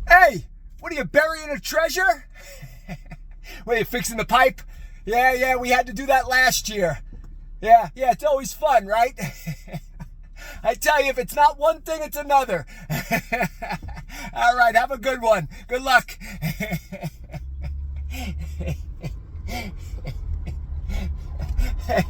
Hey, what are you burying a treasure? What are you fixing the pipe? Yeah, we had to do that last year. Yeah, it's always fun, right? I tell you, if it's not one thing, it's another. All right, have a good one. Good luck. Hey.